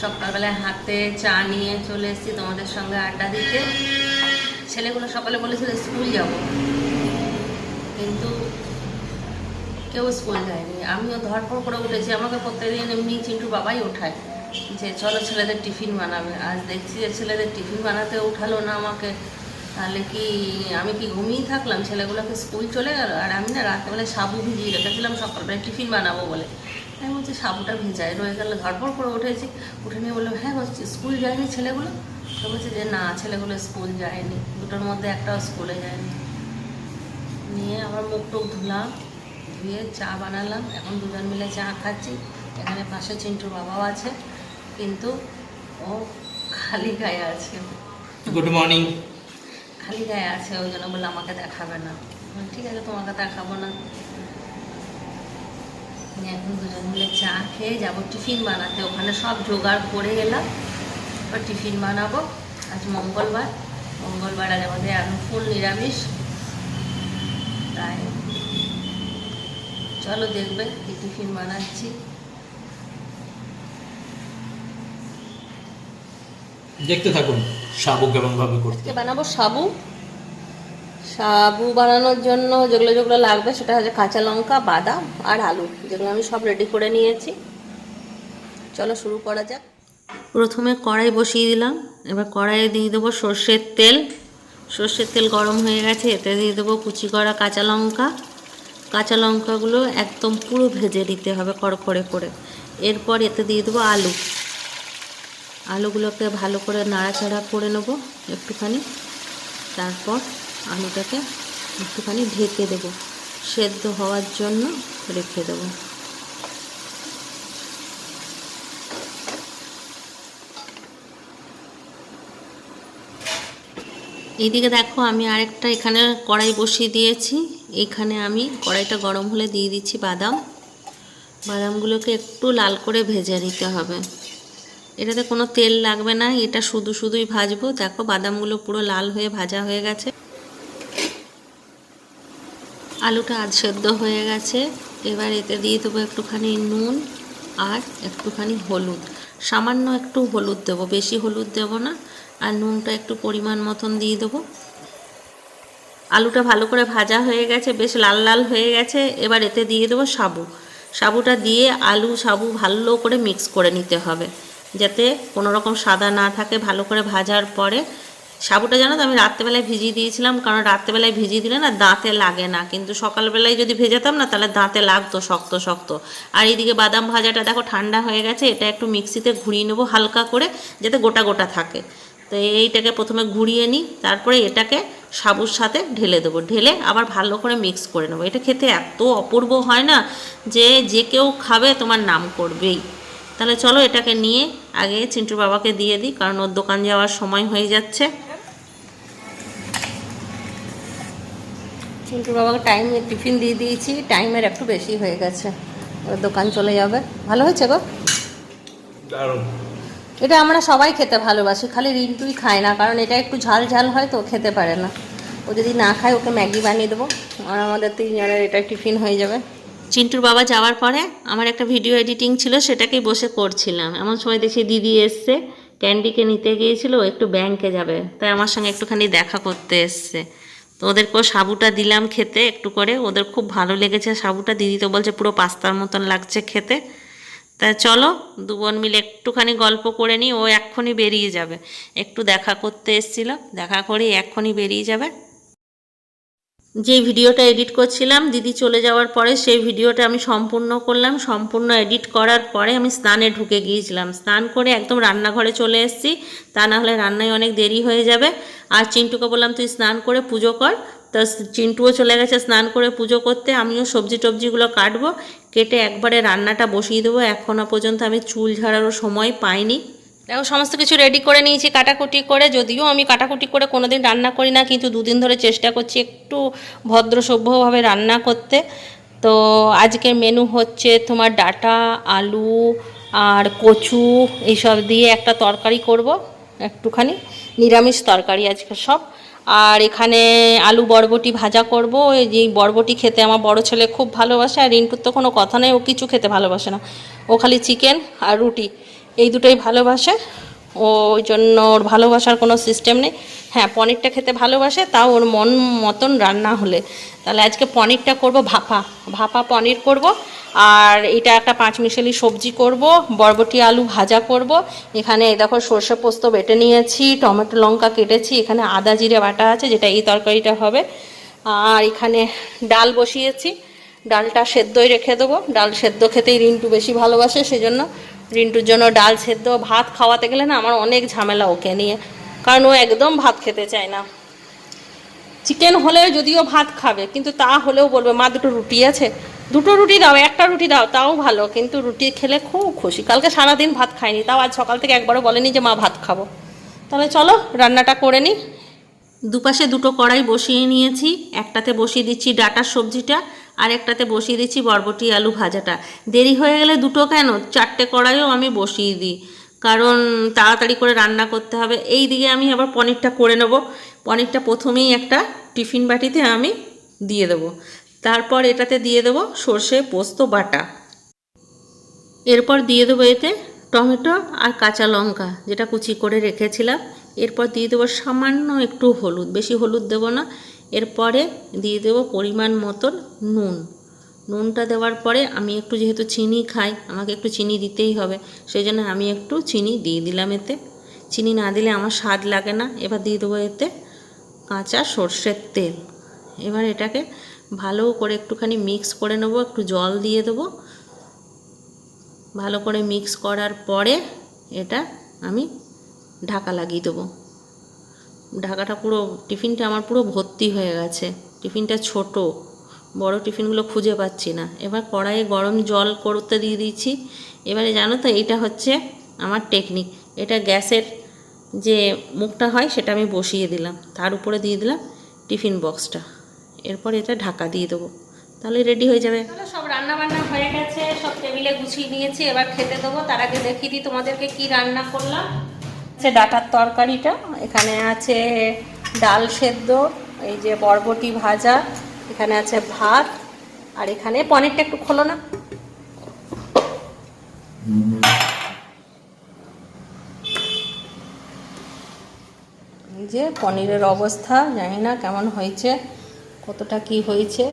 সকালবেলায় হাতে চা নিয়ে চলে এসেছি তোমাদের সঙ্গে আড্ডা দিতে। ছেলেগুলো সকালে বলেছিল স্কুল যাব, কিন্তু কেউ স্কুল যায়নি। আমিও ধরপড় করে উঠেছি। আমাকে প্রত্যেকদিন এমনি চিন্টু বাবাই ওঠায় যে চলো ছেলেদের টিফিন বানাবে। আজ দেখছি যে ছেলেদের টিফিন বানাতে উঠালো না আমাকে। তাহলে কি আমি কি ঘুমিয়ে থাকলাম? ছেলেগুলোকে স্কুল চলে গেল, আর আমি না রাত্রেবেলায় সাবু ভিজিয়ে রেখেছিলাম সকালবেলায় টিফিন বানাবো বলে। আমি বলছি সাবুটা ভিজাই রয়ে গেল। ধরপড় করে উঠেছি, উঠে নিয়ে বললো হ্যাঁ বলছি স্কুল যায়নি ছেলেগুলো? তো বলছে যে না ছেলেগুলো স্কুল যায়নি, দুটোর মধ্যে একটাও স্কুলে যায়নি। নিয়ে আবার মুখ টুক ধুলাম, ধুয়ে চা বানালাম। এখন দুজন মিলে চা খাচ্ছি। এখানে পাশে চিন্টুর বাবাও আছে, কিন্তু ও খালি গায়ে আছে। Good morning. খালি গায়ে আছে, ওই জন্য বলে আমাকে দেখাবে না। ঠিক আছে তোমাকে দেখাবো না। এখন দুজন মিলে চা খেয়ে যাবো টিফিন বানাতে। ওখানে সব জোগাড় করে এলাম, এবার টিফিন বানাবো। আজ মঙ্গলবার, মঙ্গলবার আজ আমাদের ফুল নিরামিষ। তাই চলো দেখবে কি টিফিন বানাচ্ছি। দেখতে থাকুন সাবু কেমন ভাবে করতে। বানাবো সাবু। সাবু বানানোর জন্য যেগুলো যেগুলো লাগবে সেটা হচ্ছে কাঁচা লঙ্কা, বাদাম আর আলু, যেগুলো আমি সব রেডি করে নিয়েছি। চলো শুরু করা যাক। প্রথমে কড়াই বসিয়ে দিলাম। এবার কড়াইয়ে দিয়ে দেবো সর্ষের তেল। সর্ষের তেল গরম হয়ে গেছে, এতে দিয়ে দেবো কুচি করা কাঁচা লঙ্কা। কাঁচা লঙ্কাগুলো একদম পুরো ভেজে দিতে হবে কড়কড়ে করে। এরপর এতে দিয়ে দেবো আলু। আলুগুলোকে ভালো করে নাড়াচাড়া করে নেবো একটুখানি। তারপর আলুটাকে একটুখানি ঢেকে দেবো, সেদ্ধ হওয়ার জন্য রেখে দেবো। এইদিকে দেখো আমি আরেকটা এখানে কড়াই বসিয়ে দিয়েছি। এখানে আমি কড়াইটা গরম হলে দিয়ে দিচ্ছি বাদাম। বাদামগুলোকে একটু লাল করে ভেজে নিতে হবে। এটাতে কোনো তেল লাগবে না, এটা শুধু শুধুই ভাজবো। দেখো বাদামগুলো পুরো লাল হয়ে ভাজা হয়ে গেছে। আলুটা আধ সেদ্ধ হয়ে গেছে। এবার এতে দিয়ে দেবো একটুখানি নুন আর একটুখানি হলুদ। সামান্য একটু হলুদ দেবো, বেশি হলুদ দেবো না। আর নুনটা একটু পরিমাণ মতন দিয়ে দেবো। আলুটা ভালো করে ভাজা হয়ে গেছে, বেশ লাল লাল হয়ে গেছে। এবার এতে দিয়ে দেবো সাবু। সাবুটা দিয়ে আলু সাবু ভালো করে মিক্স করে নিতে হবে, যাতে কোনো রকম সাদা না থাকে। ভালো করে ভাজার পরে সাবুটা জানো তো আমি রাত্রেবেলায় ভিজিয়ে দিয়েছিলাম, কারণ রাত্রেবেলায় ভিজিয়ে দিলে না দাঁতে লাগে না, কিন্তু সকালবেলায় যদি ভেজাতাম না তাহলে দাঁতে লাগতো শক্ত শক্ত। আর এইদিকে বাদাম ভাজাটা দেখো ঠান্ডা হয়ে গেছে। এটা একটু মিক্সিতে ঘুরিয়ে নেবো হালকা করে, যাতে গোটা গোটা থাকে। তো এইটাকে প্রথমে ঘুরিয়ে নিই, তারপরে এটাকে সাবুর সাথে ঢেলে দেবো। ঢেলে আবার ভালো করে মিক্স করে নেবো। এটা খেতে এত অপূর্ব হয় না যে যে কেউ খাবে তোমার নাম করবেই। তাহলে চলো এটাকে নিয়ে আগে চিন্টুর বাবাকে দিয়ে দিই, কারণ ওর দোকান যাওয়ার সময় হয়ে যাচ্ছে। চিন্টুর বাবাকে টাইমে টিফিন দিয়ে দিয়েছি, টাইমের একটু বেশি হয়ে গেছে, ওর দোকান চলে যাবে। ভালো হয়েছে গো, দারুণ। এটা আমরা সবাই খেতে ভালোবাসি, খালি রিন্টুই খায় না, কারণ এটা একটু ঝাল ঝাল হয় তো খেতে পারে না। ও যদি না খায় ওকে ম্যাগি বানিয়ে দেবো, আর আমাদের তিনজনের এটা টিফিন হয়ে যাবে। চিন্টুর বাবা যাওয়ার পরে আমার একটা ভিডিও এডিটিং ছিল, সেটাকেই বসে করছিলাম। এমন সময় দেখি দিদি এসছে, ক্যান্ডিকে নিতে গিয়েছিল, একটু ব্যাংকে যাবে, তাই আমার সঙ্গে একটুখানি দেখা করতে এসছে। তো ওদেরকেও সাবুটা দিলাম খেতে একটু করে, ওদের খুব ভালো লেগেছে সাবুটা। দিদি তো বলছে পুরো পাস্তার মতন লাগছে খেতে। তা চলো দু বোন মিলে একটুখানি গল্প করে নিই। ও এক্ষুনি বেরিয়ে যাবে, একটু দেখা করতে এসেছিল, দেখা করে এক্ষুনি বেরিয়ে যাবে। যে ভিডিওটা এডিট করছিলাম দিদি চলে যাওয়ার পরে, সেই ভিডিওটা আমি সম্পূর্ণ করলাম। সম্পূর্ণ এডিট করার পরে আমি স্নানে ঢুকে গিয়েছিলাম। স্নান করে একদম রান্নাঘরে চলে এসেছি, তা না হলে রান্নায় অনেক দেরি হয়ে যাবে। আর চিন্টুকে বললাম তুই স্নান করে পুজো কর, তো চিন্টুও চলে গেছে স্নান করে পুজো করতে। আমিও সবজি টবজিগুলো কাটবো, কেটে একবারে রান্নাটা বসিয়ে দেবো। এখনও পর্যন্ত আমি চুল ঝাড়ারও সময় পাইনি। দেখো সমস্ত কিছু রেডি করে নিয়েছি কাটাকুটি করে। যদিও আমি কাটাকুটি করে কোনোদিন রান্না করি না, কিন্তু দুদিন ধরে চেষ্টা করছি একটু ভদ্র সভ্যভাবে রান্না করতে। তো আজকের মেনু হচ্ছে তোমার ডাঁটা, আলু আর কচু এইসব দিয়ে একটা তরকারি করব, একটুখানি নিরামিষ তরকারি আজকে সব। আর এখানে আলু বরবটি ভাজা করব। এই যে বরবটি খেতে আমার বড় ছেলে খুব ভালোবাসে, আর রিন্টুর তো কোনো কথা নেই, ও কিছু খেতে ভালোবাসে না, ও খালি চিকেন আর রুটি এই দুটোই ভালোবাসে, ওই জন্য ওর ভালোবাসার কোনো সিস্টেম নেই। হ্যাঁ, পনিরটা খেতে ভালোবাসে, তাও ওর মন মতন রান্না হলে। তাহলে আজকে পনিরটা করব ভাপা ভাপা পনির করব। আর এটা একটা পাঁচমিশালি সবজি করব, বরবটি আলু ভাজা করব। এখানে এই দেখো সর্ষে পোস্ত বেটে নিয়েছি, টমেটো লঙ্কা কেটেছি, এখানে আদা জিরে বাটা আছে, যেটা এই তরকারিটা হবে। আর এখানে ডাল বসিয়েছি, ডালটা সেদ্ধই রেখে দেবো। ডাল সেদ্ধ খেতেই রিন্টু বেশি ভালোবাসে, সেজন্য রিন্টুর জন্য ডাল সেদ্ধ। ভাত খাওয়াতে গেলে না আমার অনেক ঝামেলা ওকে নিয়ে, কারণ ও একদম ভাত খেতে চায় না। চিকেন হলে যদিও ভাত খাবে, কিন্তু তা হলেও বলবে মা দুটো রুটি আছে, দুটো রুটি দাও, একটা রুটি দাও, তাও ভালো, কিন্তু রুটি খেলে খুব খুশি। কালকে সারাদিন ভাত খায়নি, তাও আজ সকাল থেকে একবারও বলেনি যে মা ভাত খাবো। তাহলে চলো রান্নাটা করে নিই। দুপাশে দুটো কড়াই বসিয়ে নিয়েছি, একটাতে বসিয়ে দিচ্ছি ডাঁটার সবজিটা, আর একটাতে বসিয়ে দিচ্ছি বরবটি আলু ভাজাটা। দেরি হয়ে গেলে দুটো কেন, 4টে কড়াইও আমি বসিয়ে দিই, কারণ তাড়াতাড়ি করে রান্না করতে হবে। এই দিকে আমি আবার পনিরটা করে নেব। পনিরটা প্রথমেই একটা টিফিন বাটিতে আমি দিয়ে দেবো, তারপর এটাতে দিয়ে দেবো সর্ষে পোস্ত বাটা, এরপর দিয়ে দেবো এতে টমেটো আর কাঁচা লঙ্কা যেটা কুচি করে রেখেছিলাম। এরপর দিয়ে দেবো সামান্য একটু হলুদ, বেশি হলুদ দেবো না। এরপরে দিয়ে দেবো পরিমাণ মতন নুন। নুনটা দেওয়ার পরে আমি একটু, যেহেতু চিনি খাই, আমাকে একটু চিনি দিতেই হবে, সেই জন্য আমি একটু চিনি দিয়ে দিলাম এতে। চিনি না দিলে আমার স্বাদ লাগে না। এবার দিয়ে দেবো এতে কাঁচা সর্ষের তেল। এবার এটাকে ভালো করে একটুখানি মিক্স করে নেব, একটু জল দিয়ে দেবো। ভালো করে মিক্স করার পরে এটা আমি ঢাকা লাগিয়ে দেবো। ঢাকাটা পুরো, টিফিনটা আমার পুরো ভর্তি হয়ে গেছে। টিফিনটা ছোট, বড় টিফিনগুলো খুঁজে পাচ্ছি না। এবার কড়াইয়ে গরম জল করতে দিয়ে দিয়েছি। এবারে জানো তো, এইটা হচ্ছে আমার টেকনিক। এটা গ্যাসের যে মুখটা হয় সেটা আমি বসিয়ে দিলাম, তার উপরে দিয়ে দিলাম টিফিন বক্সটা। এরপর এটা ঢাকা দিয়ে দেবো, তাহলে রেডি হয়ে যাবে। সব রান্না বান্না হয়ে গেছে, সব টেবিলে গুছিয়ে নিয়েছি, এবার খেতে দেবো। তার আগে দেখিয়ে দিই তোমাদেরকে কি রান্না করলাম। আছে ডাঁটার তরকারিটা, এখানে আছে ডাল সেদ্ধ, এই যে বরবটি ভাজা, এখানে আছে ভাত, আর এখানে পনিরটা একটু খোলো না। এই যে পনিরের অবস্থা, জানি না কেমন হয়েছে, কতটা কি হয়েছে।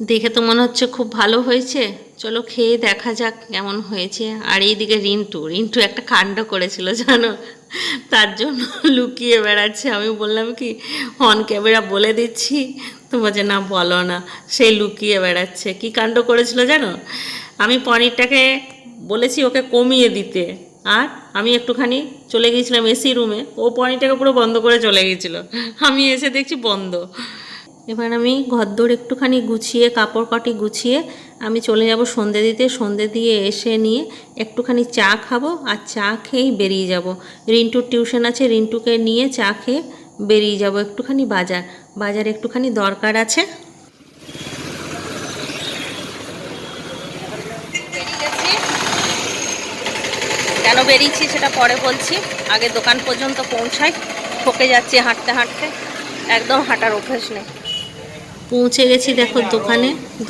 দেখে তো মনে হচ্ছে খুব ভালো হয়েছে, চলো খেয়ে দেখা যাক কেমন হয়েছে। আর এইদিকে রিন্টু রিন্টু একটা কাণ্ড করেছিল জানো, তার জন্য লুকিয়ে বেড়াচ্ছে। আমি বললাম কি অন ক্যামেরা বলে দিচ্ছি, তো বলছে না বলো না, সেই লুকিয়ে বেড়াচ্ছে। কি কাণ্ড করেছিল জানো, আমি পনিরটাকে বলেছি ওকে কমিয়ে দিতে, আর আমি একটুখানি চলে গিয়েছিলাম এসি রুমে, ও পনিরটাকে পুরো বন্ধ করে চলে গিয়েছিলো। আমি এসে দেখছি বন্ধ। এবার আমি ঘরদোর একটুখানি গুছিয়ে, কাপড় কাটি গুছিয়ে আমি চলে যাব সন্ধে দিতে। সন্ধে দিয়ে এসে নিয়ে একটুখানি চা খাবো, আর চা খেয়েই বেরিয়ে যাব। রিন্টুর টিউশন আছে, রিন্টুকে নিয়ে চা খেয়ে বেরিয়ে যাব একটুখানি বাজারে একটুখানি দরকার আছে। কেন বেরিয়েছি সেটা পরে বলছি, আগে দোকান পর্যন্ত পৌঁছাই। ঠকে যাচ্ছি হাঁটতে হাঁটতে, একদম হাঁটার অভ্যাস নেই। পৌঁছে গেছি দেখো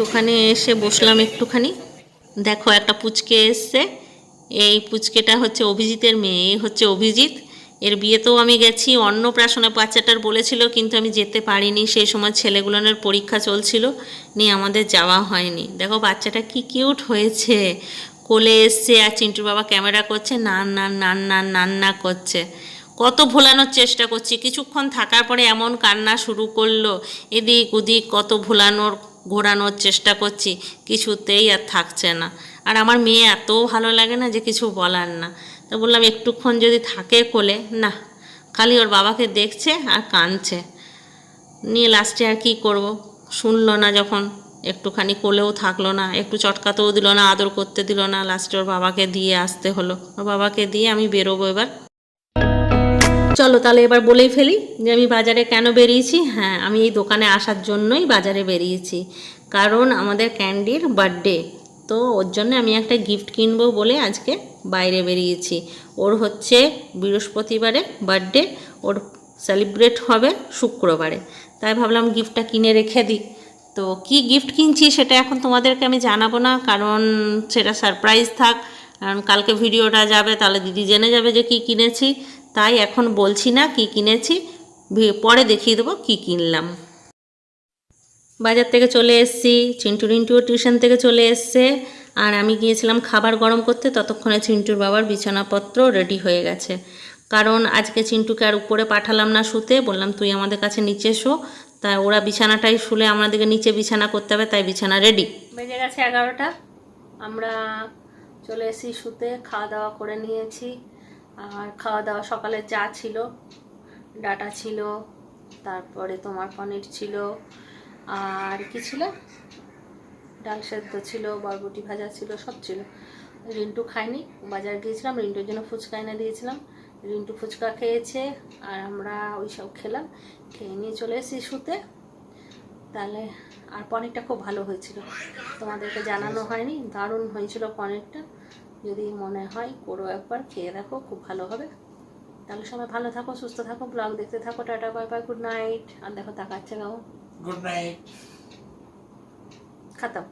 দোকানে এসে বসলাম একটুখানি। দেখো একটা পুচকে এসছে, এই পুচকেটা হচ্ছে অভিজিতের মেয়ে, এই হচ্ছে অভিজিৎ। এর বিয়েতেও আমি গেছি, অন্নপ্রাশনে বাচ্চাটার বলেছিল, কিন্তু আমি যেতে পারিনি, সেই সময় ছেলেগুলোনের পরীক্ষা চলছিল, নিয়ে আমাদের যাওয়া হয়নি। দেখো বাচ্চাটা কি কিউট হয়েছে, কোলে এসছে, আর চিন্টুর বাবা ক্যামেরা করছে, নান্না করছে। কত ভোলানোর চেষ্টা করছি, কিছুক্ষণ থাকার পরে এমন কান্না শুরু করলো, এদিক ওদিক কত ভোলানোর ঘোরানোর চেষ্টা করছি, কিছুতেই আর থাকছে না। আর আমার মেয়ে এত ভালো লাগে না যে কিছু বলার না। তো বললাম একটুক্ষণ যদি থাকে কোলে, না, খালি ওর বাবাকে দেখছে আর কাঁদছে। নিয়ে লাস্টে আর কি করব, শুনলো না যখন, একটুখানি কোলেও থাকলো না, একটু চটকাতেও দিল না, আদর করতে দিল না। লাস্টে ওর বাবাকে দিয়ে আসতে হলো। ওর বাবাকে দিয়ে আমি বেরোবো এবার। চলো তাহলে এবার বলেই ফেলি যে আমি বাজারে কেন বেরিয়েছি। হ্যাঁ, আমি এই দোকানে আসার জন্যই বাজারে বেরিয়েছি, কারণ আমাদের ক্যান্ডির বার্থডে, তো ওর জন্য আমি একটা গিফট কিনবো বলে আজকে বাইরে বেরিয়েছি। ওর হচ্ছে বৃহস্পতিবারে বার্থডে, ওর সেলিব্রেট হবে শুক্রবারে, তাই ভাবলাম গিফটটা কিনে রেখে দিই। তো কি গিফট কিনছি সেটা এখন তোমাদেরকে আমি জানাবো না, কারণ সেটা সারপ্রাইজ থাক। কারণ কালকে ভিডিওটা যাবে তাহলে দিদি জেনে যাবে যে কি কিনেছি, তাই এখন বলছি না কি কিনেছি, পরে দেখিয়ে দেবো কি কিনলাম। বাজার থেকে চলে এসেছি, চিন্টুও টিউশন থেকে চলে এসছে, আর আমি গিয়েছিলাম খাবার গরম করতে, ততক্ষণে চিন্টুর বাবার বিছানাপত্র রেডি হয়ে গেছে। কারণ আজকে চিন্টুকে আর উপরে পাঠালাম না শুতে, বললাম তুই আমাদের কাছে নিচে শো, তাই ওরা বিছানাটাই শুলে আমাদেরকে নিচে বিছানা করতে হবে, তাই বিছানা রেডি। বেজে গেছে 11টা, আমরা চলে এসেছি শুতে, খাওয়া দাওয়া করে নিয়েছি। আর খাওয়া দাওয়া সকালে চা ছিল, ডাটা ছিল, তারপরে তোমার পনির ছিল, আর কি ছিল, ডাল সেদ্ধ ছিল, বরবটি ভাজা ছিল, সব ছিল। রিন্টু খায়নি, বাজার গিয়েছিলাম, রিন্টুর জন্য ফুচকা এনে দিয়েছিলাম, রিন্টু ফুচকা খেয়েছে, আর আমরা ওই সব খেলাম, খেয়ে নিয়ে চলে এসেছি শুতে। তাহলে আর পনিরটা খুব ভালো হয়েছিল, তোমাদেরকে জানানো হয়নি, দারুণ হয়েছিল পনিরটা, যদি মনে হয় করো একবার, খেয়ে দেখো, খুব ভালো হবে। তাহলে সবাই ভালো থাকো, সুস্থ থাকো, ব্লগ দেখতে থাকো, tata bye bye, good night. আর দেখো তাকাচ্ছে গাও, গুড নাইট। খতম।